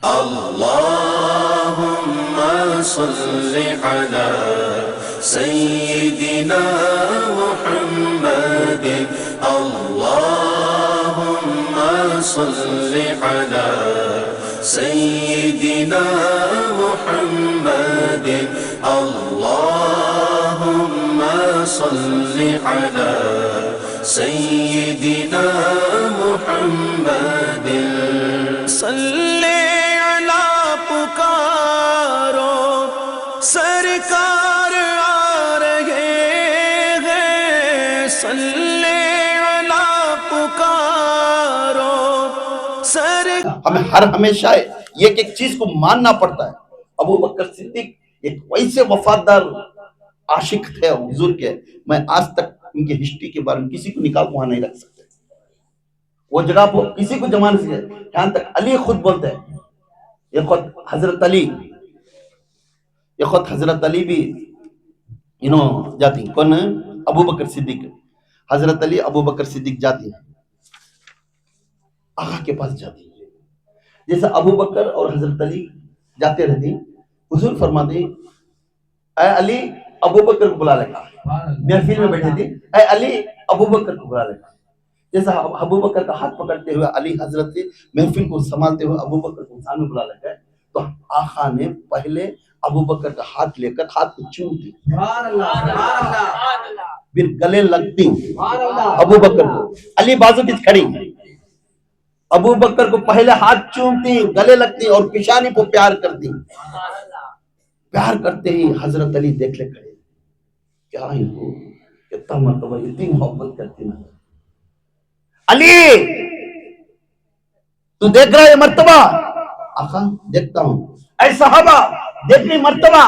اللهم صل على سيدنا محمد اللهم صل على سيدنا محمد اللهم صل على سيدنا محمد صل علی پکارو سرکار آ رہے ہیں صل علی پکارو ہمیں ہمیشہ ایک چیز کو ماننا پڑتا ہے. ابو بکر صدیق ایک ویسے وفادار عاشق تھے حضور کے. میں آج تک ان کی ہسٹری کے بارے میں کسی کو نکال وہاں نہیں رکھ سکتے. وہ جگہ پر کسی کو جمع نہیں سکتے. یہاں تک علی خود بولتے ہیں یہ خود حضرت علی بھی جاتی ہیں. کون ابو بکر صدیق. حضرت علی ابو بکر صدیق جاتی ہیں آقا کے پاس جاتی ہیں. جیسے ابو بکر اور حضرت علی جاتے رہتے ہیں حضور فرماتے ہیں اے علی ابو بکر کو بلا لے گا. محفل میں بیٹھے تھے اے علی ابو بکر کو بلا لے گا. جیسا ابو بکر کا ہاتھ پکڑتے ہوئے علی حضرت محفل کو سنبھالتے ہوئے ابو بکر کو سامنے بلا لے گئے تو آقا نے پہلے ابو بکر کا ہاتھ لے کر ہاتھ کو چومتی پھر گلے لگتی ابو بکر کو. علی بازو کی کھڑی ابو بکر کو پہلے ہاتھ چومتی گلے لگتی اور پیشانی کو پیار کرتی. پیار کرتے ہی حضرت علی دیکھ لے کھڑے کیا ہی ہو کتنا مرتبہ اتنی محبت کرتی نا. علی تو دیکھ رہا ہے مرتبہ؟ آقا دیکھتا ہوں. اے صحابہ دیکھنی مرتبہ؟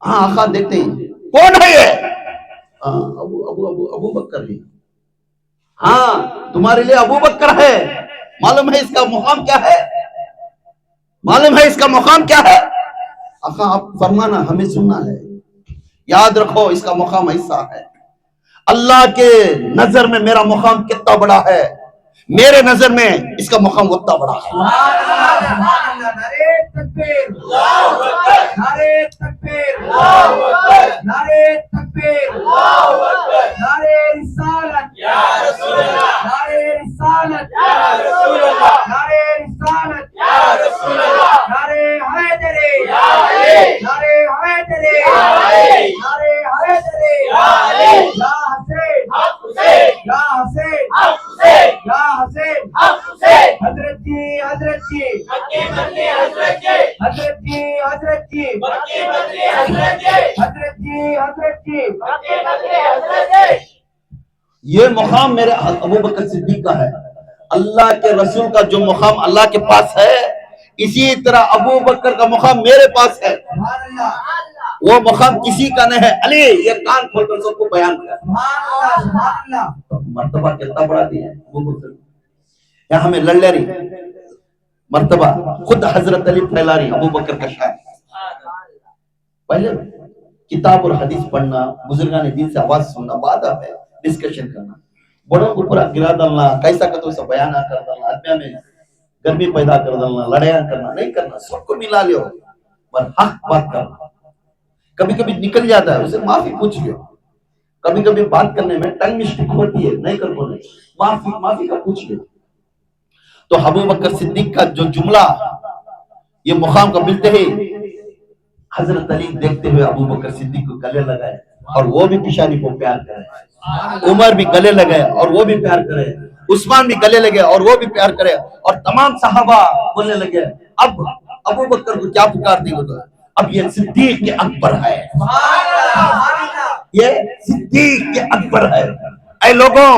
ہاں آقا دیکھتے ہیں. کون ہے یہ؟ ابو بکر ہے. ہاں تمہارے لیے ابو بکر ہے. معلوم ہے اس کا مقام کیا ہے؟ معلوم ہے اس کا مقام کیا ہے؟ آقا آپ فرمانا ہمیں سننا ہے. یاد رکھو اس کا مقام ایسا ہے اللہ کے نظر میں میرا مقام کتنا بڑا ہے میرے نظر میں اس کا مقام اتنا بڑا ہے. نعرے تکبیر اللہ اکبر نعرے تکبیر اللہ اکبر نعرے تکبیر اللہ اکبر نعرے رسالت یا رسول اللہ نعرے رسالت یا رسول اللہ نعرے رسالت یا رسول اللہ نعرے حیدر یا علی نعرے حیدر یا علی نعرے حیدر یا علی یا حسین حق حسین یا حسین حق حسین یا حسین حق حسین حضرت جی حضرت جی مکی مدنی حضرت جی حضرت جی حضرت جی مکی مدنی حضرت جی حضرت جی حضرت جی مکی مدنی حضرت جی. یہ مقام میرے ابو بکر صدیق کا ہے. اللہ کے رسول کا جو مقام اللہ کے پاس ہے اسی طرح ابو بکر کا مقام میرے پاس ہے. وہ مقام کسی کا نہیں ہے. علی یہ کان کھول کر سب کو بیان کر. مرتبہ کتنا بڑا دیا ہے ابو بکر. یہاں ہمیں لڑ لے رہی مرتبہ خود حضرت علی پھیلا رہی ابو بکر کا شان. پہلے کتاب اور حدیث پڑھنا بزرگان دین سے آواز سننا بعد ہے ڈسکشن کرنا. بڑوں کو پورا گرا ڈالنا کیسا کہ تو اسے بیان کر ڈالنا آدمیاں میں گرمی پیدا کر ڈالنا لڑیاں کرنا نہیں کرنا. سب کو ملا لیو پر حق بات کرنا. کبھی کبھی نکل جاتا ہے اسے معافی پوچھ لیو. کبھی کبھی بات کرنے میں ٹنگ مسٹیک ہوتی ہے نہیں کر پاتے معافی کا پوچھ لیو. تو ابو بکر صدیق کا جو جملہ یہ مقام کا ملتے ہی حضرت علی دیکھتے ہوئے ابو بکر صدیق کو گلے لگائے اور وہ بھی پیشانی کو پیار کرے. عمر بھی گلے لگے اور وہ بھی پیار کرے. عثمان بھی گلے لگے اور وہ بھی پیار کرے. اور تمام صحابہ بولنے لگے اب ابو بکر کو کیا پکار دیں گے. اب یہ صدیق کے اکبر ہے. یہ صدیق کے اکبر ہے. اے لوگوں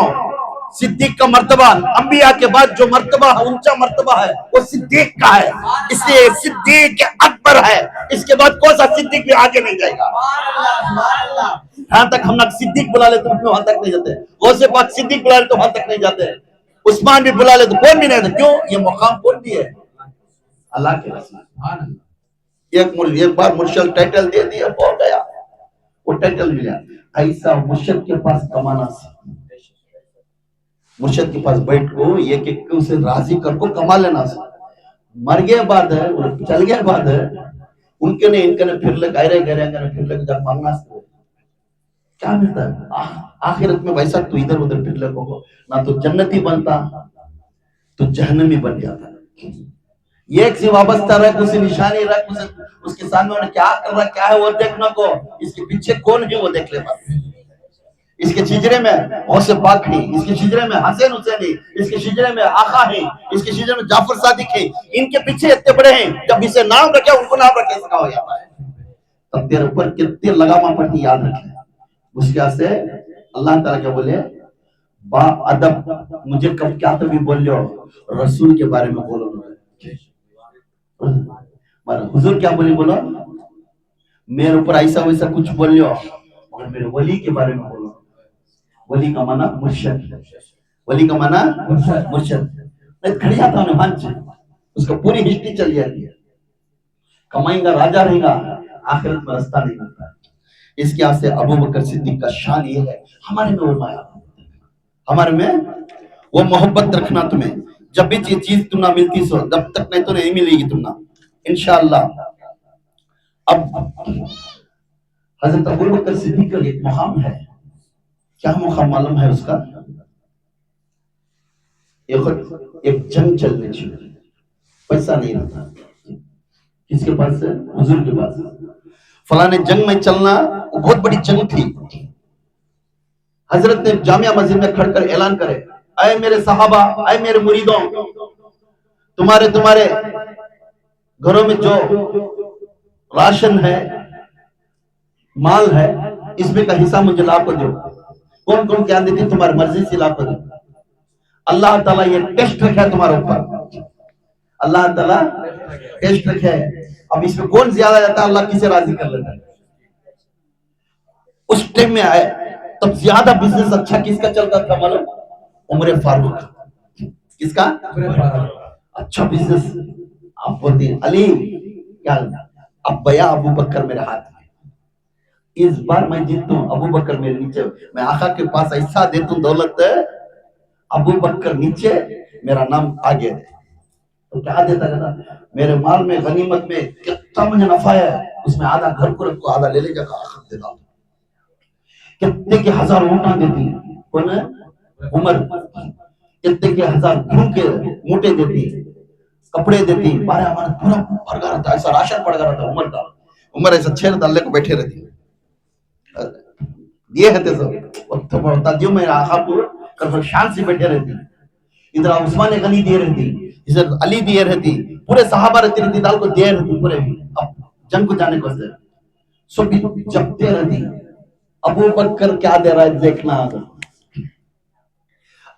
صدیق کا مرتبہ انبیاء کے بعد جو مرتبہ اونچا مرتبہ ہے وہ صدیق کا ہے. اس لیے صدیق کے اکبر ہے. اس کے بعد کون سا صدیق بھی آگے نہیں جائے گا. یہاں تک ہم صدیق بلا لے تو وہاں تک نہیں جاتے. غوث پاک صدیق بلا لے تو وہاں تک نہیں جاتے. عثمان بھی بلا لے تو کون بھی نہیں جاتے. کیوں؟ یہ مقام کون بھی ہے اللہ کے رسول. ایک بار مرشد ٹائٹل دے دیا ہو گیا. وہ ٹائٹل ملا. ایسا مرشد کے پاس کمانا سا مرشد کے پاس بیٹھ کو ایک ایک کو سے راضی کر کو کما لینا سا. मर गए बाद चल गए बाद उनके ने इनके ने फिर ले गहरे गहरे फिर ले जब मांगना क्या मिलता है आखिरत में? वैसा तो इधर उधर फिर ले को ना तो जन्नती बनता तो जहन्नमी बन जाता। एक से वाबस्ता रख, उसे निशानी रख, उसके सामने उन्हें क्या कर रहा क्या है वो देखना को, इसके पीछे कौन है वो देख ले बस। इसके शिजरे में औसे पाक है, इसके शिजरे में हसन हुसैन है, इसके शिजरे में आका है, इसके शिजरे में जाफर सादिक है, इनके पीछे इतने बड़े हैं, जब इसे नाम रखे उनको नाम रखे इसका हो जाता है। तब तेरे ऊपर कितने लगामा पड़ती याद रखे। उसके वास्ते अल्लाह ताला क्या बोले, बा अदब मुझे कब क्या तभी बोल लो रसूल के बारे में बोलो, हुजूर क्या बोले, बोलो मेरे ऊपर ऐसा वैसा कुछ बोल लो मगर मेरे वली के बारे में बोलो। वली का माना मुर्शिद, वली का माना मुर्शिद। नहीं खड़ी जाता हूँ मंच, उसका पूरी हिस्ट्री चल जाती है, कमाएगा राजा रहेगा, आखिरत में रास्ता नहीं मिलता। इसके यहाँ से अबू बकर सिद्दीक का शान ये है, हमारे में वो माया, हमारे में वो मोहब्बत रखना। तुम्हें जब भी चीज तुम ना मिलती सो जब तक नहीं तो नहीं मिलेगी तुम ना, इंशाअल्लाह। अब हजरत अबू बकर सिद्दीक का एक मुकाम है, क्या मुकाम मालूम है उसका? एक जंग चलने चाहिए, पैसा नहीं रहता किसके पास है? हुजूर के पास। फलाने जंग में चलना, वो बहुत बड़ी जंग थी। हजरत ने जामिया मस्जिद में खड़कर ऐलान करे, ऐ मेरे सहाबा, ऐ मेरे मुरीदों, तुम्हारे घरों में जो राशन है, माल है, इसमें का हिस्सा मुझे ला कर दो। कौन कौन क्या देते तुम्हारी मर्जी से ला कर दो। अल्लाह ताला ये टेस्ट रखा तुम्हारे ऊपर, अल्लाह ताला टेस्ट रखे। अब इसमें कौन ज्यादा जाता है, अल्लाह किसे राजी कर लेता है। उस टाइम में आए तब ज्यादा बिजनेस अच्छा किसका चलता था मालूम? उमर फारूक। किसका? अच्छा बिजनेस। आप बोलते हैं अली क्या, अब बया अबू बकर मेरे हाथ में, इस बार मैं जीतूं, अबू बकर मेरे नीचे, मैं आका के पास ऐसा देतूं दौलत, अबू बकर नीचे मेरा नाम आगे। तो क्या देता रहता, मेरे माल में गनीमत में कितना मुझे नफा है, उसमें आधा घर को रखो, आधा ले ले जाकर आखिर देता हूं। कितने के हजार ऊँटा देती कौन है? उमर। कितने के हजार घूम के मोटे देती, कपड़े देती, 12 हमारा पूरा भर गया रहता, ऐसा राशन पड़ गया रहता उमर का। उमर ऐसा छेड़ डालने को बैठे रहती, ये है सब ताजियों में आखा पूरा शान से बैठे रहती। इधर उस्मान गनी दिए रहती, इधर अली दिए रहती, पूरे सहाबा रहती दाल को दिए रहती पूरे। अब जंग को जाने को सब जपते रहती, अबू बकर क्या दे रहा है देखना,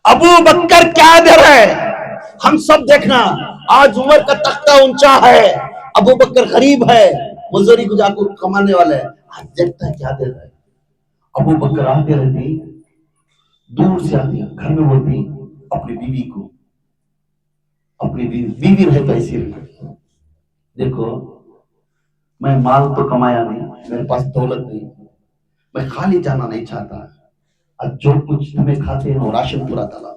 अबू बकर क्या दे रहा है हम सब देखना। आज उमर का तख्ता ऊंचा है, अबू बकर गरीब है, मजदूरी गुजार को कमाने वाला है, आज देखता है क्या दे रहा है। अबू बकर आते रहती, दूर से आती, घर में बोलती अपनी बीवी को, अपनी बीवी रहे तो ऐसी रहे, देखो मैं माल तो कमाया नहीं, मेरे पास दौलत नहीं, मैं खाली जाना नहीं चाहता, आज जो कुछ तुम्हें खाते हैं वो राशन पूरा डाला,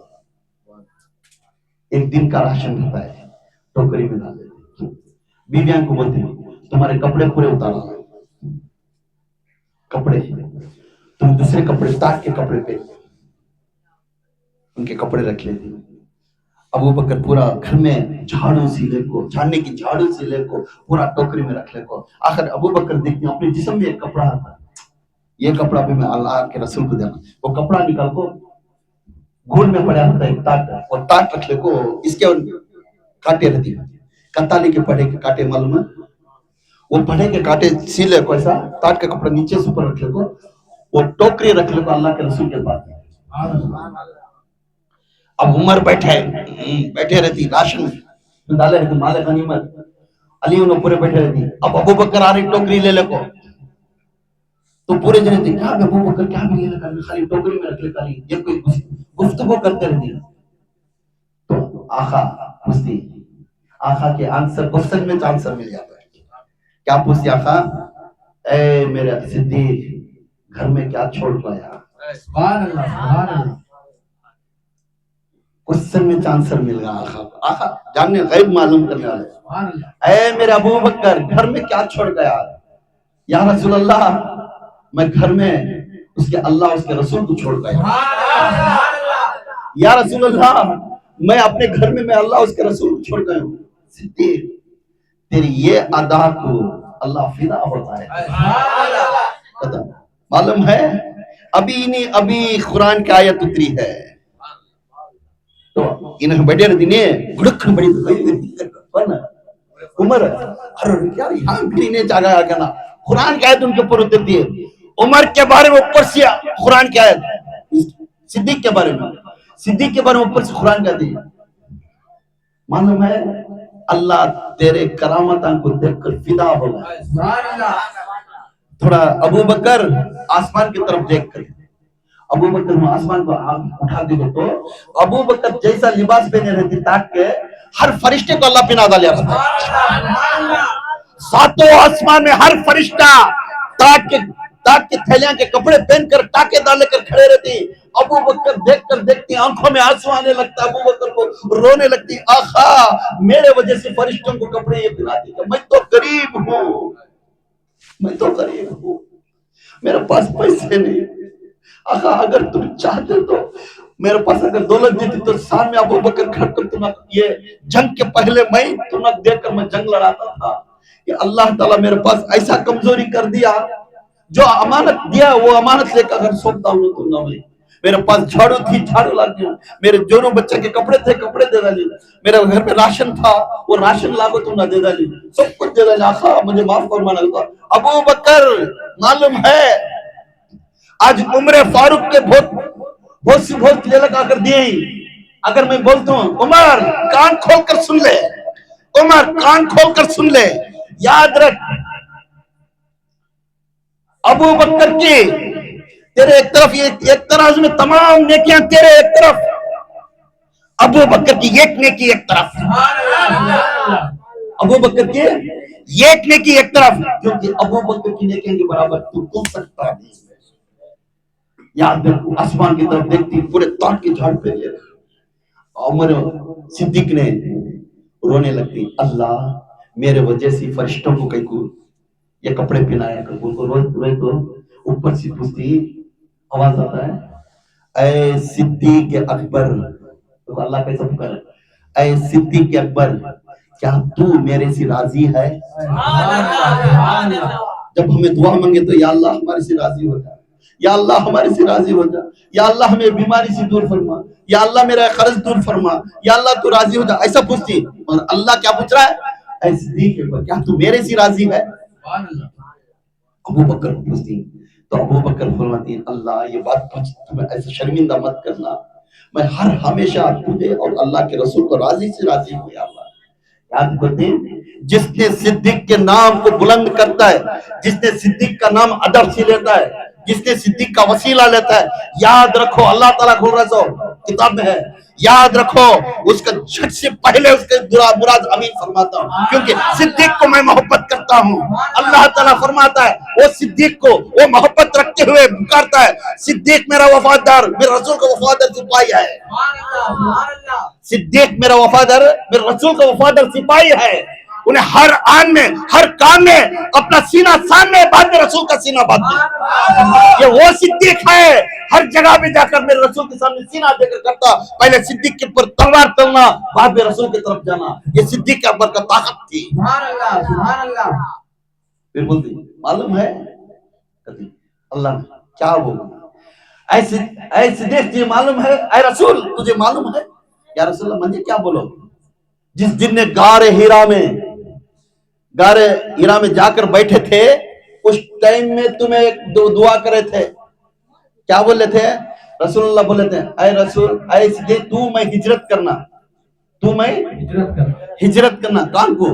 एक दिन का राशन रहता है, टोकरी में डाल देते। बीवियां को बोलते तुम्हारे कपड़े पूरे उतारा, कपड़े तुम दूसरे कपड़े ताक के कपड़े पे उनके कपड़े रख लेती। अबू बकर पूरा घर में झाड़ू से लेको, झाड़ने की झाड़ू से लेको पूरा टोकरी में रख लेको। आखिर अबू बकर देखते हैं अपने जिस्म में एक कपड़ा आता, ये कपड़ा भी मैं अल्लाह के रसूल को देना, वो कपड़ा निकाल को घोल में पड़ा होता है ताट, और ताट रख ले को, इसके कांटे रहती है, कताली के पड़े के कांटे मालूम है, वो पड़े के कांटे सीले को ऐसा ताट का कपड़ा नीचे से ऊपर रख ले को, वो टोकरी रख ले को अल्लाह के रसूल के पास। अब उमर बैठे रहती, राशन डाले रहती, माले गनीमत, अली उन्हें पूरे बैठे रहती। अब अबू बकर आ रही टोकरी ले ले को, तो पूरे जने थे क्या अबू बकर क्या भी ले लेकर खाली टोकरी में रख ले, खाली ये कोई गुफ्तगू करते रहती। तो आखा पूछती, आखा के आंसर क्वेश्चन में आंसर मिल जाता है। क्या पूछती आखा, ए मेरे सिद्दीक घर में क्या छोड़ पाया? सुभान अल्लाह, सुभान अल्लाह। क्वेश्चन में आंसर मिल गया। आखा जानने गैब मालूम करने वाले, सुभान अल्लाह, ऐ मेरे अबू बकर घर में क्या छोड़ गया? या रसूल अल्लाह, मैं घर में उसके अल्लाह उसके रसूल को छोड़ गया। सुभान अल्लाह, या रसूल अल्लाह, मैं अपने घर में मैं अल्लाह उसके रसूल को छोड़ गया हूँ। सिद्दीक, तेरी ये अदा को अल्लाह फिदा होता है। सुभान अल्लाह, पता मालूम है अभी नहीं अभी कुरान की आयत उतरी है तो इन्हें बड़े दिने गुड़क बड़ी बना उमर अरे क्या यहाँ भी नहीं जागा आ ना कुरान की आयत उनके ऊपर उतरती है। उमर के बारे में ऊपर से कुरान की आयत, सिद्दीक के बारे में ऊपर से कुरान कहती है। मालूम है अल्लाह तेरे करामत को देखकर फिदा होगा। सुभान अल्लाह, थोड़ा अबू बकर आसमान की तरफ देख कर, अबू बकर आसमान को आंख उठा दे तो अबू बकर जैसा लिबास पहने रहती ताक के हर फरिश्ते को अल्लाह पिना डाल रहा था। सातों आसमान में हर फरिश्ता ताक के थैलियां के कपड़े पहनकर टाके डाल कर खड़े रहती। अबू बकर देखकर देखती आंखों में आंसू आने लगता, अबू बकर को रोने लगती, आखा मेरे वजह से फरिश्तों को कपड़े ये पहनाती, मैं तो गरीब हूँ, मेरे पास पैसे नहीं। आका अगर तुम चाहते तो मेरे पास अगर दौलत देती तो सामने अबू बकर खड़ कर तुम ये जंग के पहले मैं तुम देखकर मैं जंग लड़ाता था। कि अल्लाह ताला मेरे पास ऐसा कमजोरी कर दिया, जो अमानत दिया वो अमानत लेकर अगर सौंपता हूँ तो ना मैं, मेरे पास झाड़ू थी झाड़ू लाती हूँ, मेरे जोरों बच्चे के कपड़े थे कपड़े दे डाली, मेरे घर में राशन था वो राशन लागो तुम ना दे डाली, सब कुछ दे डाली। आखा मुझे माफ फरमाना था। अबू बकर मालूम है आज उम्र फारूक के बहुत ले लगा कर दिए। अगर मैं बोलता हूँ उमर कान खोल कर सुन ले, उमर कान खोल कर सुन ले, याद रख अबू बकर की तेरे एक तरफ एक तराजू में तमाम नेकियां तेरे एक तरफ, अबू बकर की एक नेकी एक तरफ, अबू बकर की एक नेकी एक तरफ, क्योंकि अबू बकर की नेकियां के बराबर तू कौन सकता नहीं। याद रखो आसमान की तरफ देखती पूरे ताक के झाड़ पे ले उमर सिद्दीक ने रोने लगती, अल्लाह मेरे वजह से फरिश्तों को कई को ये कपड़े पहनाया कर, उनको रोज तो ऊपर से पूछती आवाज आता है, ऐ सिद्दीक अकबर, तो अल्लाह कैसा पुकार, ऐ सिद्दीक अकबर क्या तू मेरे से राजी है? जब हमें दुआ मांगे तो या अल्लाह हमारे से राजी हो जा, या अल्लाह हमारे से राजी हो जा, या अल्लाह हमें बीमारी से दूर फरमा, या अल्लाह मेरा कर्ज दूर फरमा, या अल्लाह तू राजी हो जा, ऐसा पूछती। और अल्लाह क्या पूछ रहा है, ऐ सिद्दीक अकबर क्या तू मेरे से राजी है? अबू बकर पूछती तो अबू बकर फरमाती अल्लाह ये बात तुम्हें ऐसे शर्मिंदा मत करना, मैं हर हमेशा तुझे और अल्लाह के रसूल को राजी से राजी हूँ या अल्लाह। याद करते जिसने सिद्दीक के नाम को बुलंद करता है, जिसने सिद्दीक का नाम अदब से लेता है, जिसने सिद्दीक का वसीला लेता है, याद रखो अल्लाह ताला खुल रहा किताब में है, याद रखो उसका झट से पहले उसके मुराद अमीन फरमाता हूँ, क्योंकि सिद्दीक को मैं मोहब्बत करता हूँ। अल्लाह ताला फरमाता है वो सिद्दीक को वो मोहब्बत रखते हुए पुकारता है, सिद्दीक मेरा वफादार मेरे रसूल का वफादार सिपाही है, सिद्दीक मेरा वफादार मेरे रसूल का वफादार सिपाही है। उन्हें हर आन में हर काम में अपना सीना सामने बांधे रसूल का सीना बांधे, ये वो सिद्दीक है हर जगह पे जाकर मेरे रसूल के सामने सीना देकर करता, पहले सिद्दीक के ऊपर तलवार चलना बाद में रसूल की तरफ जाना, ये सिद्दीक के अकबर का ताकत थी। सुभान अल्लाह। फिर बोलती मालूम है अल्लाह क्या बोला, ऐसे सिद्दीक जी मालूम है, ऐ रसूल तुझे मालूम है? या रसूल मुझे क्या बोलो, जिस दिन ने गारे हीरा में जाकर बैठे थे उस टाइम में तुम्हें एक दुआ करे थे, क्या बोले थे? रसूलुल्लाह बोले थे ऐ रसूल ऐ सिद्दीक तू मैं हिजरत करना, तू मैं हिजरत करना, कान को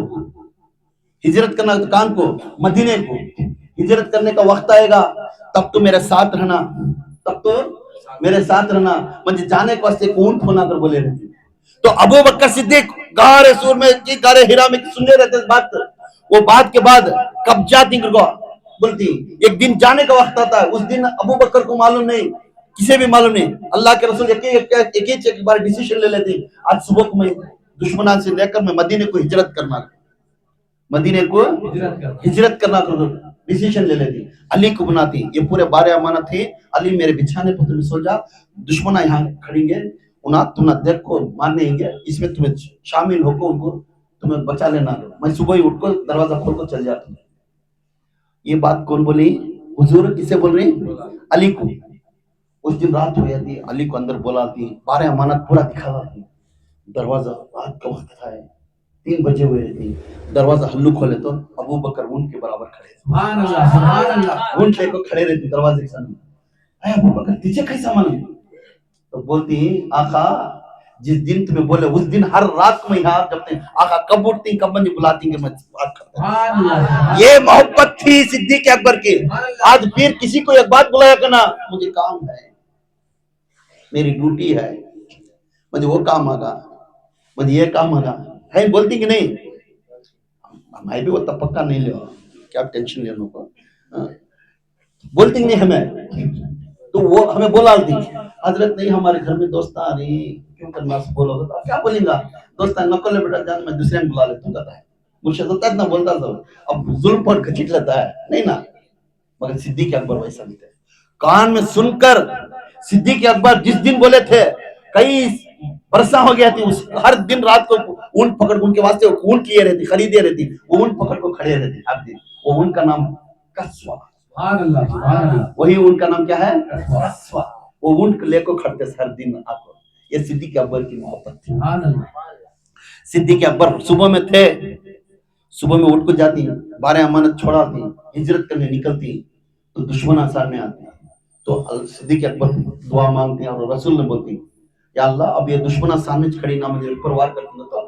हिजरत करना, तो कान को मदीने को हिजरत करने का वक्त आएगा तब तो मेरे साथ रहना, तब तो मेरे साथ रहना, मुझे जाने के वास्ते ऊंट होना कर बोले रहते। तो अबू बकर सिद्दीक गारे सूर में की गारे हीरा में सुनने रहते बात, वो बात के बाद कब जाती बोलती एक दिन जाने का वक्त आता है, उस दिन अबू बकर को मालूम नहीं किसे भी मालूम नहीं। अल्लाह के रसूल एक बार डिसीजन ले लेते, आज सुबह को मैं दुश्मनान से लेकर मैं मदीने को हिजरत करना, मदीने को हिजरत करना डिसीजन ले लेती। अली को बनाती, ये पूरे 12 अमानत थे। अली मेरे बिछाने पर तुम्हें सो जा, दुश्मना यहाँ खड़ेंगे, उन्हें तुम देखो मारने आएंगे, इसमें तुम्हें शामिल होकर उनको तुम्हें बचा लेना। मैं सुबह ही उठकर दरवाजा खोलकर चल जाता हूँ। ये बात कौन बोली? हुजूर किसे बोल रही? अली को। उस दिन रात हो जाती, अली को अंदर बुलाती, 12 अमानत पूरा दिखाती। दरवाजा रात का वक्त था, 3 बजे हुए थे, दरवाजा हल्लू खोले तो अबू बकर ऊंट के बराबर खड़े, सुभान अल्लाह, सुभान अल्लाह, ऊंट लेकर खड़े रहते दरवाजे के सामने। अरे अबू बकर तुझे कैसा मालूम? तो बोलती, आका जिस दिन तुम्हें बोले उस दिन हर रात में यहाँ जब तक आका कब उठती कब मुझे बुलाती कि मैं बात करता। ये मोहब्बत थी सिद्दीक अकबर की। आज फिर किसी को एक बात बुलाया करना, मुझे काम है, मेरी ड्यूटी है, मुझे वो काम आगा, मुझे ये काम आगा है, बोलती कि नहीं? मैं भी वो तपक्का नहीं ले, क्या टेंशन लेने को, बोलती नहीं हमें। तो वो हमें बोला दी, हजरत नहीं हमारे घर में दोस्त आ रही, क्यों करना बोलोगे? तो क्या बोलेगा? दोस्त नकल बेटा जान, मैं दूसरे को बुला लेता हूँ, मुर्शिद होता है ना बोलता था, अब जुल्म पर घसीट लेता है नहीं ना। मगर सिद्दीक अकबर वैसा नहीं थे। कान में सुनकर सिद्दीक अकबर जिस दिन बोले थे, कई बरसा हो गया थी, उस हर दिन रात को ऊंट पकड़, उनके वास्ते ऊंट लिए रहती, खरीदे रहती, वो ऊंट पकड़ को खड़े रहते हर दिन। वो ऊंट का नाम कस्वा, वही ऊंट का नाम क्या है? कस्वा। वो ऊंट लेकर खड़ते हर दिन आपको। ये सिद्दीक अकबर की मोहब्बत थी। सिद्दीक अकबर सुबह में थे, सुबह में उठ को जाती, 12 अमानत छोड़ाती, हिजरत करने निकलती, तो दुश्मन सामने आते, तो सिद्दीक अकबर दुआ मांगते और रसूल ने बोलती, या अल्लाह अब ये दुश्मन सामने खड़ी ना मुझे ऊपर वार करती, तो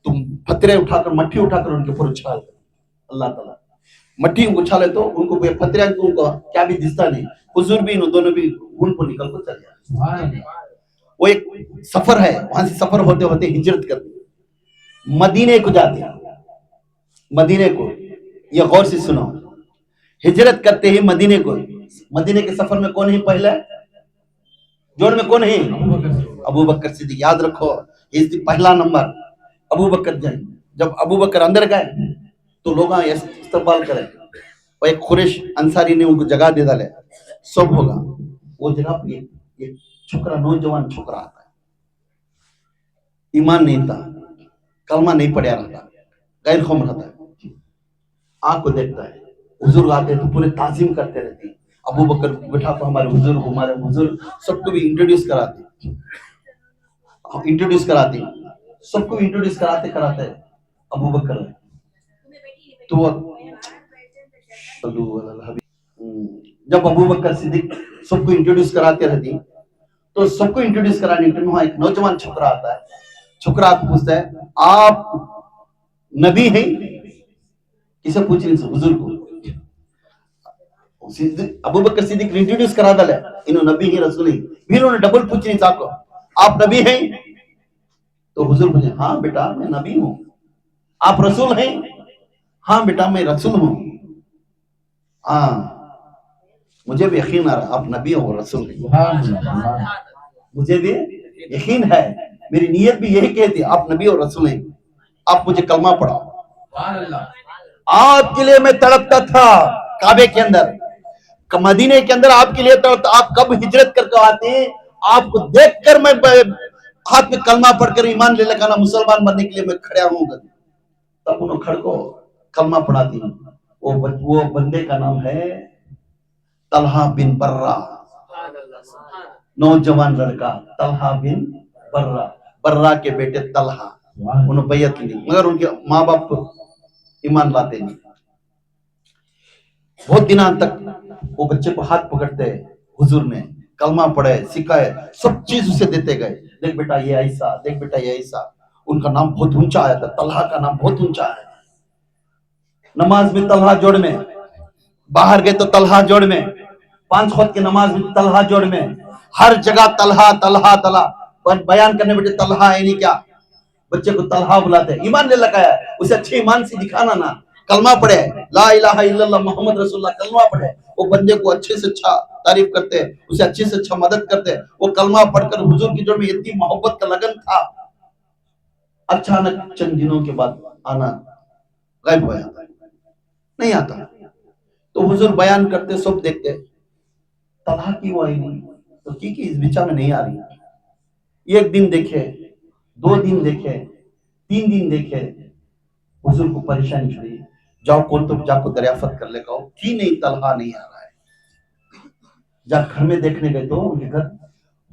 तुम पत्थरे उठाकर मट्टी उठाकर उनके ऊपर उछाल। अल्लाह ताला मट्टी उछाले तो उनको पत्थरे उनको क्या भी दिखता नहीं, हुजूर भी इन दोनों भी ऊंट पर निकल कर चल जाते। वो एक सफर है, वहां से सफर होते होते हिजरत करते मदीने को जाते, मदीने को। ये गौर से सुनो, हिजरत करते ही मदीने को। मदीने के सफर में कौन है पहले जोड़ में? कौन है? अबू बकर सिद्दीक। याद रखो, ये पहला नंबर अबू बकर। जब अबू बकर अंदर गए तो लोग इस्तकबाल करे, और एक कुरैश अंसारी ने उनको जगह दे डाले, सब होगा। वो जगह पे एक छोकरा, नौजवान छोकरा आता है, ईमान नहीं था, कलमा नहीं पढ़ा रहता, गैर कौम रहता है, आंख को देखता है, हुजूर आते तो पूरे ताजीम करते रहते। अबू बकर बैठा तो हमारे हुजूर सबको भी इंट्रोड्यूस कराते, सबको इंट्रोड्यूस कराते अबू बकर। तो जब अबू बकर सिद्दीक सबको इंट्रोड्यूस कराते रहती, तो सबको इंट्रोड्यूस कराने के वहां एक नौजवान छोकरा आता है। छोकरा को पूछता है, आप नबी हैं? किसे पूछ रही? हुजूर को। अबू बकर सिद्दीक इंट्रोड्यूस करा डाले, इन्होंने नबी ही रसूल ही। फिर उन्होंने डबल पूछ रही साहब को, आप नबी हैं? तो हुजूर बोले, हाँ बेटा मैं नबी हूं। आप रसूल हैं? हाँ बेटा मैं रसूल हूं। हाँ मुझे भी यकीन आ रहा आप नबी हो रसूल हैं, मुझे भी यकीन है, मेरी नीयत भी यही कहती आप नबी और रसूल हैं, आप मुझे कलमा पढ़ाओ। आपके लिए मैं तड़पता था काबे के अंदर, मदीने के अंदर आपके लिए तड़पता। आप कब हिजरत करके आते हैं, आपको देखकर मैं हाथ में कलमा पढ़कर ईमान ले लगाना, मुसलमान बनने के लिए मैं खड़ा हूँ। तब उन्होंने खड़को कलमा पढ़ाती। वो बंदे का नाम है तलहा बिन बर्रा, नौजवान लड़का तलहा बिन बर्रा, बर्रा के बेटे तलहा। उन्होंने बैयत ली, मगर उनके माँ बाप ईमान लाते नहीं। बहुत दिनों तक वो बच्चे को हाथ पकड़ते, हुजूर ने कलमा पढ़े, सिखाए, सब चीज उसे देते गए। देख बेटा ये ऐसा, देख बेटा ये ऐसा। उनका नाम बहुत ऊंचा आया था, तलहा का नाम बहुत ऊंचा है। नमाज में तलहा जोड़ में, बाहर गए तो तलहा जोड़ में, 5 वक्त की नमाज में तलहा जोड़ में, हर जगह तलहा तलहा तलहा। बयान करने बेटे तलहा है नहीं क्या, बच्चे को तलहा बुलाते हैं। ईमान ले लगाया, उसे अच्छे ईमान से दिखाना ना, कलमा पढ़े, ला इलाहा इल्लल्लाह मोहम्मद रसूलुल्लाह, कलमा पढ़े, वो बंदे को अच्छे से अच्छा तारीफ करते, उसे अच्छे से अच्छा मदद करते। वो कलमा पढ़कर हुजूर की जोड़ में इतनी मोहब्बत का लगन था। अचानक चंद दिनों के बाद आना गायब हो जाता है, नहीं आता। तो हुजूर बयान करते, सब देखते, तलहा की वो आई नहीं, तो की इस बिचा में नहीं आ रही। एक दिन देखे, 2 दिन देखे, 3 दिन देखे, हुजूर को परेशानी हुई। जाओ कौन तो जाको दरियाफत कर ले, कहो की नहीं, तलहा नहीं आ रहा है। जब घर में देखने गए तो उनके घर,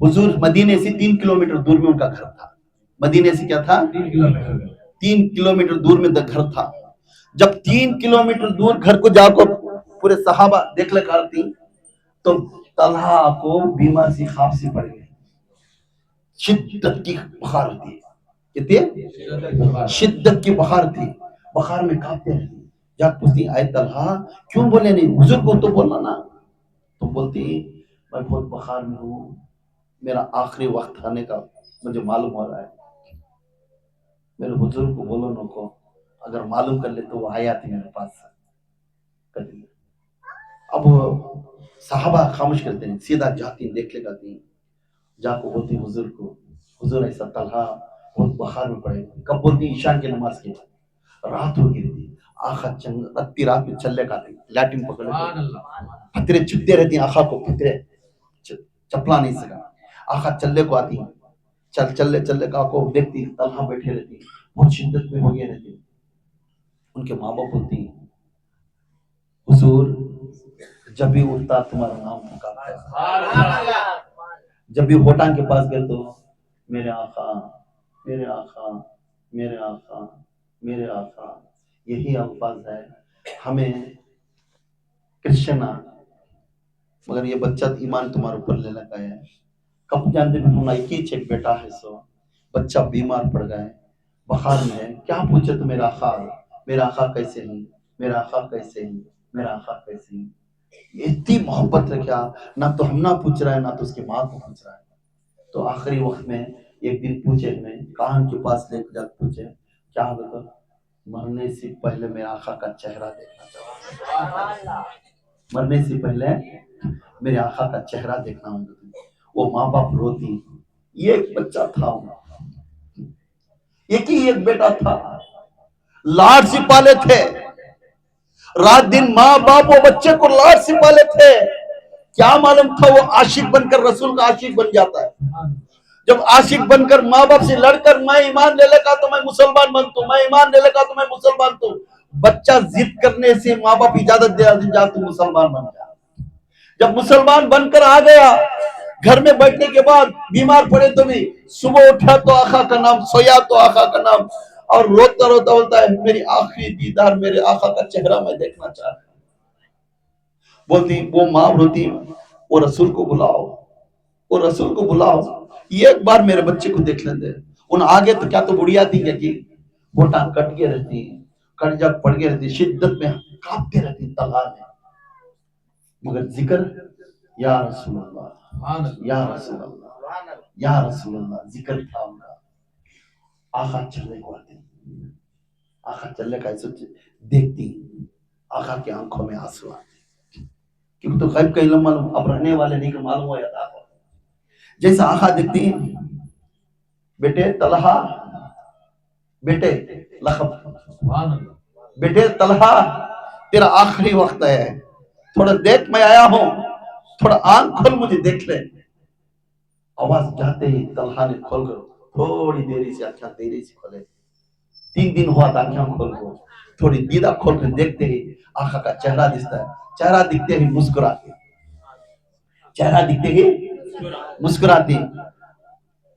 हुजूर मदीने से 3 किलोमीटर दूर में उनका घर था। मदीने से क्या था? 3 किलोमीटर दूर में घर था। जब 3 किलोमीटर दूर घर को जाको पूरे सहाबा देख ले करती, तो तलहा को बीमार सी खांसी पड़ गई, शिद्दत की बुखार होती है, कितनी शिद्दत की बुखार थी, बुखार में कांपते रहती। जब पूछती आए तलहा क्यों बोले नहीं, हुजूर को तो बोलना ना। तो बोलती मैं बहुत बुखार में हूँ, मेरा आखिरी वक्त आने का मुझे मालूम हो रहा है, मेरे हुजूर को बोलो नो को, अगर मालूम कर ले तो वो आया थी मेरे पास कभी। अब साहबा खामोश करते हैं, सीधा जाती देख ले जाती, जाको बोलती हुजूर को, हुजूर ऐसा तलहा बहुत बुखार में पड़े। कब बोलती? ईशान की नमाज के बाद, रात हो गई थी, आखा चंग रत्ती रात में चलने का थी, लैट्रिन पकड़ फतरे चुपते रहती, आखा को फतरे चपला नहीं सका, आखा चलने को आती, चलने का को देखती, तलहा बैठे रहती, बहुत शिद्दत में हो गए रहती। उनके माँ बाप बोलती हुजूर जब भी उठता तुम्हारा नाम पुकारता, जब भी होटांग के पास गए तो मेरे आका, मेरे आका, मेरे आका, मेरे आका, यही अल्फाज है। हमें कृष्णा, मगर ये बच्चा ईमान तुम्हारे ऊपर ले लगा है। कब जानते भी तुम एक ही चेक बेटा है, सो बच्चा बीमार पड़ गए, बुखार में है, क्या पूछे तो मेरा आका कैसे हैं, मेरा आका कैसे हैं, मेरा आका कैसे हैं। इतनी मोहब्बत है क्या, ना तो हम ना पूछ रहा है, ना तो उसकी माँ को पूछ रहा है। तो आखिरी वक्त में एक दिन पूछे, हमें कान के पास लेकर जाकर पूछे, क्या होगा, मरने से पहले मेरे आका का चेहरा देखना चाहता, मरने से पहले मेरे आका का चेहरा देखना होगा। वो माँ बाप रोती, ये एक बच्चा था, एक ही एक बेटा था, लाड से पाले थे, रात दिन माँ बाप वो बच्चे को लाड से पाले थे। क्या मालूम था वो आशिक बनकर रसूल का आशिक बन जाता है। जब आशिक बनकर माँ बाप से लड़कर मैं ईमान ले लगा तो मैं मुसलमान बनता हूं, मैं ईमान ले लगा तो मैं मुसलमान तो, बच्चा जिद करने से माँ बाप इजाजत दे जा तू मुसलमान बन जा। जब मुसलमान बनकर आ गया, घर में बैठने के बाद बीमार पड़े तो भी सुबह उठा तो आका का नाम, सोया तो आका का नाम, और रोता रोता बोलता है मेरी आखिरी दीदार, मेरे आका का चेहरा मैं देखना चाहता हूं। बोलती वो माँ रोती, वो रसूल को बुलाओ, वो रसूल को बुलाओ, एक बार मेरे बच्चे को देख लेते। उन आगे तो क्या तो बुढ़िया थी क्या कि बोटा कट के रहती, कट जब पड़ के रहती, शिद्दत में कांपते रहती तलहा में, मगर जिक्र या रसूल अल्लाह, या रसूल अल्लाह, या रसूल अल्लाह, जिक्र था उनका। आखा चलने को आती, आखा चलने का ऐसे देखती, आखा की आंखों में आंसू आते, क्योंकि तो गैब का इल्म मालूम, अब रहने वाले नहीं को मालूम हो जाता। जैसा आखा देखती, बेटे तलहा, बेटे लखब, बेटे तलहा तेरा आखिरी वक्त है, थोड़ा देख मैं आया हूं, थोड़ा आंख खोल मुझे देख ले। आवाज जाते ही तलहा ने खोल कर थोड़ी देरी से आंखें देरी से खोले, 3 दिन हुआ था आंखें खोल को, थोड़ी दीदा खोल कर देखते ही आका का चेहरा दिखता है, चेहरा दिखते ही मुस्कुराते, चेहरा दिखते ही मुस्कुराती,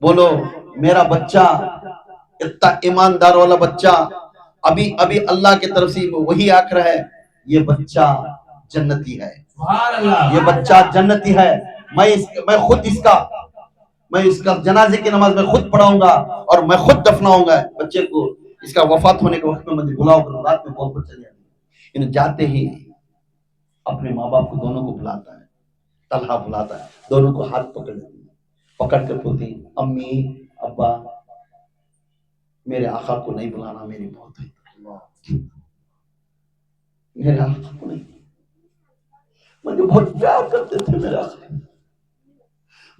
बोलो मेरा बच्चा इतना ईमानदार वाला बच्चा, अभी अभी अल्लाह की तरफ से वही आकर है, ये बच्चा जन्नती है, ये बच्चा जन्नती है। मैं खुद इसका जनाजे की नमाज में खुद पढ़ाऊंगा और मैं खुद दफनाऊंगा बच्चे को। इसका वफात होने के वक्त में मुझे बुलाओ कर, रात में बोल कर चले जाते। इन जाते ही अपने माँ बाप को दोनों को बुलाता है, तलहा बुलाता है, दोनों को हाथ पकड़ कर बोलती अम्मी अब्बा मेरे आका को नहीं बुलाना, मेरी मौत है, मेरे आका को नहीं। مجھے بہت پیار کرتے تھے میرے آقا.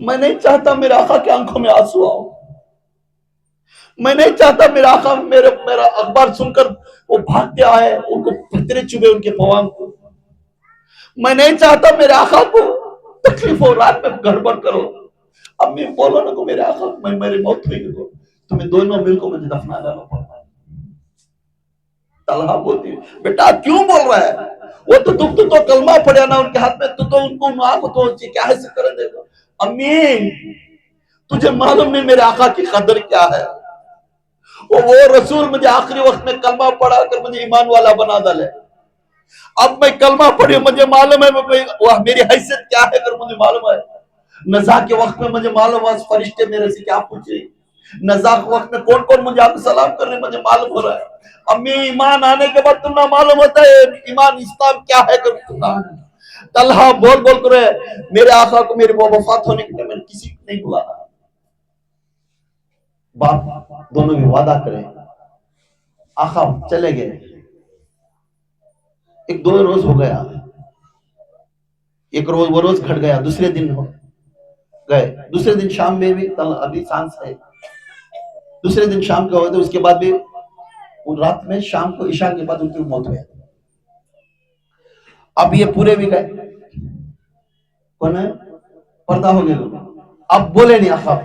میں نہیں چاہتا میرے آقا کے آنکھوں میں آنسو آؤ. میں نہیں چاہتا میرا آقا میرا اخبار سن کر وہ بھاگتے آئے, ان کو پتھرے چبھے ان کے پوام کو. میں نہیں چاہتا میرے آقا کو تکلیف ہو, رات میں گڑبڑ کرو. امی بولو نا کو میرے آقا میں میری موت ہوئی کو تمہیں دونوں مل کو مجھے دفنا ڈالنا پڑتا ہے. طلحہ بولتی بیٹا کیوں بول رہا ہے, وہ تو کلمہ پڑھیا نا ان کے ہاتھ میں, تو ان کو آنکھ تو کیا ہے کر دے گا. امی تجھے معلوم نہیں میرے آقا کی قدر کیا ہے. وہ رسول مجھے آخری وقت میں کلمہ پڑھا کر مجھے ایمان والا بنا ڈالے. اب میں کلمہ پڑھی مجھے معلوم ہے میری حیثیت کیا ہے کر مجھے معلوم ہے. نزا کے وقت میں مجھے معلوم ہے فرشتے میرے سے کیا پوچھے. نزا کے وقت میں کون کون مجھے آپ کو سلام کرنے مجھے معلوم ہو رہا ہے. امی ایمان آنے کے بعد تم نہ معلوم ہوتا ہے ایمان اسلام کیا ہے کر تم. طلحہ بول کر میرے آقا کو میری وفات ہونے کے لیے میں نے کسی کو نہیں بلایا. باپ دونوں بھی وعدہ کریں. آقا چلے گئے. ایک دو روز ہو گیا, ایک روز وہ روز گھٹ گیا, دوسرے دن ہو گئے, دوسرے دن شام میں بھی ابھی سانس ہے, دوسرے دن شام کا ہوئے تو اس کے بعد بھی رات میں شام کو عشاء کے بعد ان کی موت ہوئی. اب یہ پورے بھی گئے, کون ہے پردہ ہو گئے. اب بولے نہیں آقا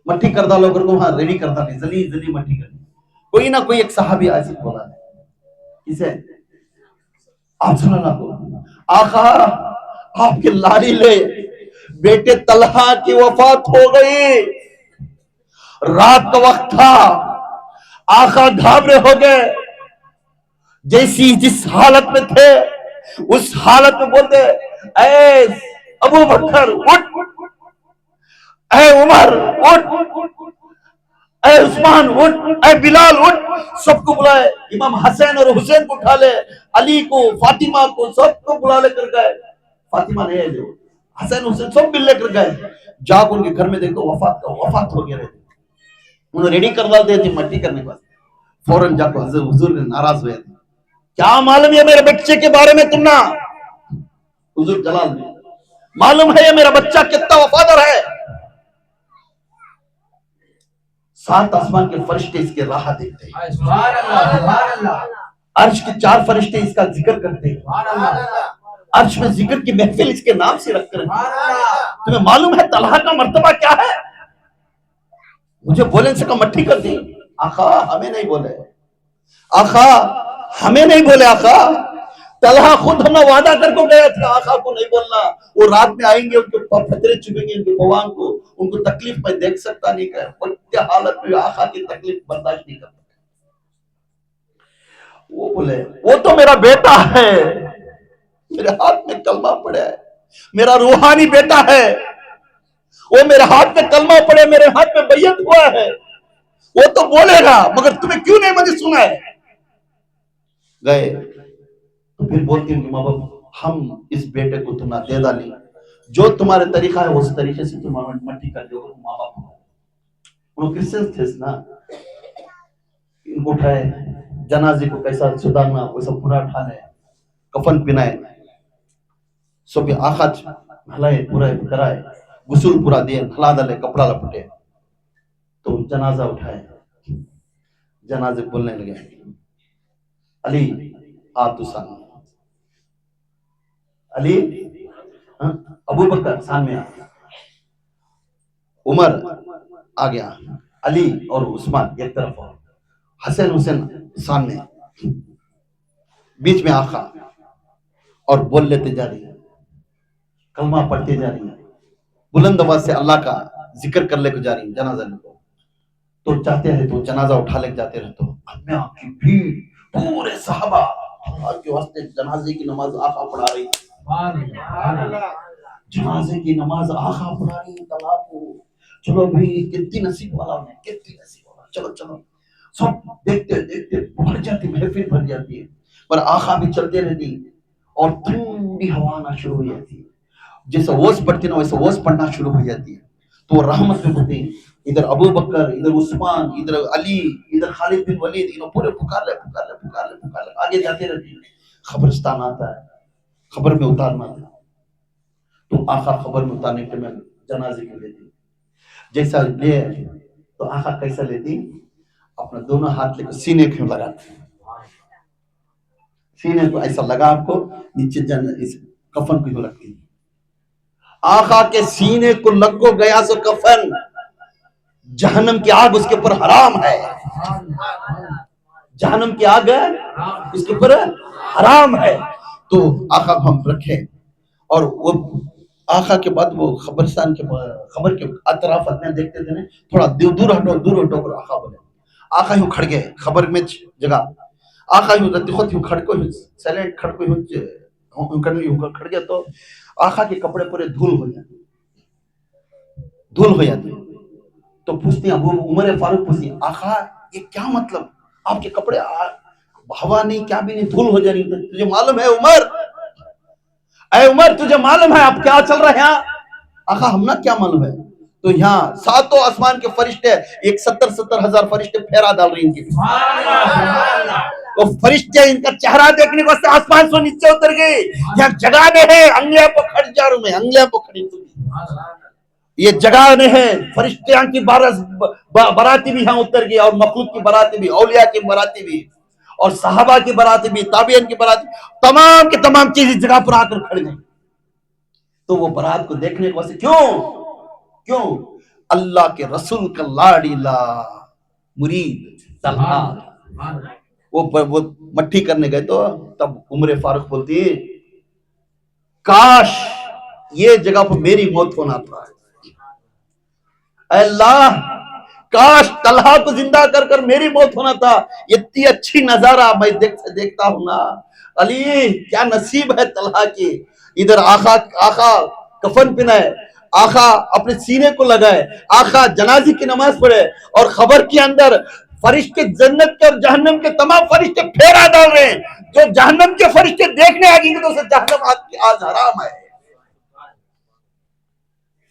مٹھی کر ڈالو کر کو, ہاں ریڈی کر ڈالی جلی مٹھی کر. کوئی نہ کوئی ایک صحابی ایسے بولا اسے آپ سنو نا کو, آقا آپ کے لالی لے بیٹے طلحہ کی وفات ہو گئی. رات کا وقت تھا, آقا گھبرے ہو گئے. جس حالت میں تھے اس حالت میں بولتے اے ابو بکر اٹھ, اے عمر اٹھ, اے عثمان اٹھ, اے بلال اٹھ. سب کو بلائے. امام حسین اور حسین کو اٹھا لے, علی کو, فاطمہ کو, سب کو بلا لے کر گئے. فاطمہ نہیں ہے جو حسین حسین سب مل لے کر گئے. جا ان کے گھر میں دیکھو وفات ہو گیا رہے. انہوں نے ریڈی کروا دی تھی مٹی کرنے کے بعد فوراً جا کو حضور ناراض ہوئے تھے. کیا معلوم ہے میرے بچے کے بارے میں تم نا, حضور جلال میں معلوم ہے یہ میرا بچہ کتنا وفادار ہے. 7 آسمان کے فرشتے اس کے راہ دیکھتے ہیں. سبحان اللہ سبحان اللہ. عرش کے 4 فرشتے اس کا ذکر کرتے ہیں. سبحان اللہ. عرش میں ذکر کی محفل اس کے نام سے رکھ کر. سبحان اللہ. تمہیں معلوم ہے طلحہ کا مرتبہ کیا ہے. مجھے بولنے سے کہا مٹھی کر دی. آقا ہمیں نہیں بولے, آقا ہمیں نہیں بولے. آقا طلحہ خود ہمیں وعدہ کر کو گیا تھا آقا کو نہیں بولنا, وہ رات میں آئیں گے ان کے پتھرے چبھیں گے ان کے بوان کو, ان کو تکلیف میں دیکھ سکتا نہیں کہ کیا حالت میں آقا کی تکلیف برداشت نہیں کرتا. وہ بولے وہ تو میرا بیٹا ہے, میرے ہاتھ میں کلمہ پڑا ہے, میرا روحانی بیٹا ہے, وہ میرے ہاتھ میں کلمہ پڑے, میرے ہاتھ میں بیعت ہوا ہے, وہ تو بولے گا مگر تمہیں کیوں نہیں مجھے سنا ہے. گئے تو پھر بولتی ہوں کہ ماں باپ ہم اس بیٹے کو تم نہ دے ڈالی, جو تمہارے طریقہ ہے اس طریقے سے تم مٹی کر دو. ماں باپ انہوں کرسچن تھے نا, ان کو اٹھائے, جنازے کو کیسا سدھارنا ویسا پورا اٹھا لے, کفن پہنائے, سب آخا ہلائے پورا کرائے, غسل پورا دیے, ہلا ڈالے, کپڑا لپٹے. تو جنازہ اٹھائے, جنازے بولنے لگے علی آ تو سامنے, علی ابو بکر سامنے آ, عمر آ گیا, علی اور عثمان ایک طرف, حسین حسین سامنے, بیچ میں آقا, اور بول لیتے جا رہی ہے, کلمہ پڑھتے جا رہی ہے, بلند آواز سے اللہ کا ذکر کر لے کے جا رہی ہے جنازہ لے کو. تو چاہتے ہیں تو جنازہ اٹھا لے جاتے رہتے ہو. آپ کی بھیڑ پورے صحابہ اللہ کے واسطے جنازے کی نماز آقا پڑھا رہی, جنازے کی نماز آقا پڑھا رہی طلحہ کو. چلو بھائی کتنی نصیب والا ہے, کتنی نصیب والا, چلو چلو. سب دیکھتے دیکھتے بھر جاتی, محفل بھر جاتی ہے, پر آقا بھی چلتے رہتی اور ٹھنڈی ہوا آنا شروع ہو جاتی ہے. جیسا ووس پڑھتے نا ویسا ووس پڑھنا شروع ہو جاتی ہے. تو رحمت میں ہوتے ہیں, ادھر ابو بکر, ادھر عثمان, ادھر علی, ادھر خالد بن ولید, پورے پکار لے, آگے جاتے رہتے ہیں. قبرستان آتا ہے, خبر میں اتارنا تھا. تو آقا خبر میں اتارنے کے میں جنازے کے لیتی جیسا لے تو آقا کیسا لیتی اپنا دونوں ہاتھ لے کر سینے کو لگاتے, سینے کو ایسا لگا آپ کو نیچے اس کفن کو یوں رکھتی. آقا کے سینے کو لگ کو گیا سو کفن, جہنم کی آگ اس کے اوپر حرام ہے, جہنم کی آگ اس کے اوپر حرام ہے. تو آقا کو ہم رکھے اور وہ آقا کے بعد وہ قبرستان کے خبر کے اطراف میں دیکھتے تھے نا, تھوڑا دور ہٹو کر آقا بولے. آقا یوں کھڑ گئے خبر میں جگہ, آقا یوں رتی خود یوں کھڑکو سیلنٹ کھڑکو یوں کھڑ گیا تو آقا کے کپڑے پورے دھول ہو جاتے. تو پوچھتے ہیں ابو عمر فاروق پوچھتے ہیں آقا یہ کیا مطلب, آپ کے کپڑے ہوا نہیں کیا بھی نہیں دھول ہو جا رہی, تجھے معلوم ہے عمر, اے عمر تجھے معلوم ہے آپ کیا چل رہے ہیں؟ آقا ہم نا کیا معلوم ہے. تو یہاں ساتوں آسمان کے فرشتے ایک 70,000 فرشتے پھیرا ڈال رہے ہیں ان کی. تو فرشتے ان کا چہرہ دیکھنے کو آسمان سے نیچے اتر گئے, یہاں جگہ نہیں ہے, انگلیاں پہ کھڑ جا رہا ہوں میں, انگلیاں پہ کھڑی یہ جگہ نہیں ہے. فرشتے کی براتی بھی یہاں اتر گئی, اور مخلوق کی براتی بھی, اولیاء کی براتی بھی, اور صحابہ کی براتی بھی, تابعین کی براتی, تمام کی تمام چیز اس جگہ پر آ کر کھڑ گئی. تو وہ برات کو دیکھنے کو کیوں اللہ کے رسول کا لاڑی لا مرید طلحہ وہ مٹھی کرنے گئے. تو تب عمر فاروق بولتی کاش یہ جگہ پر میری موت ہونا تھا, اے اللہ کاش طلحہ کو زندہ کر میری موت ہونا تھا. اتنی اچھی نظارہ میں دیکھتا ہوں نا, علی کیا نصیب ہے طلحہ کی. ادھر آقا کفن پہنائے, آقا اپنے سینے کو لگائے, آقا جنازے کی نماز پڑھے, اور خبر کے اندر فرشتے جنت کے اور جہنم کے تمام فرشتے پھیرا ڈال رہے ہیں. جو جہنم کے فرشتے دیکھنے آگے تو اسے جہنم آج حرام ہے.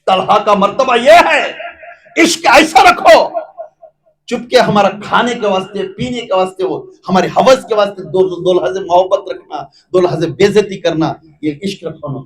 طلحہ کا مرتبہ یہ ہے, عشق ایسا رکھو چپ کے ہمارا کھانے کے واسطے پینے کے واسطے ہو, ہمارے حوث کے واسطے دو لحظے محبت رکھنا, دو لحظے بے عزتی کرنا, یہ عشق رکھو.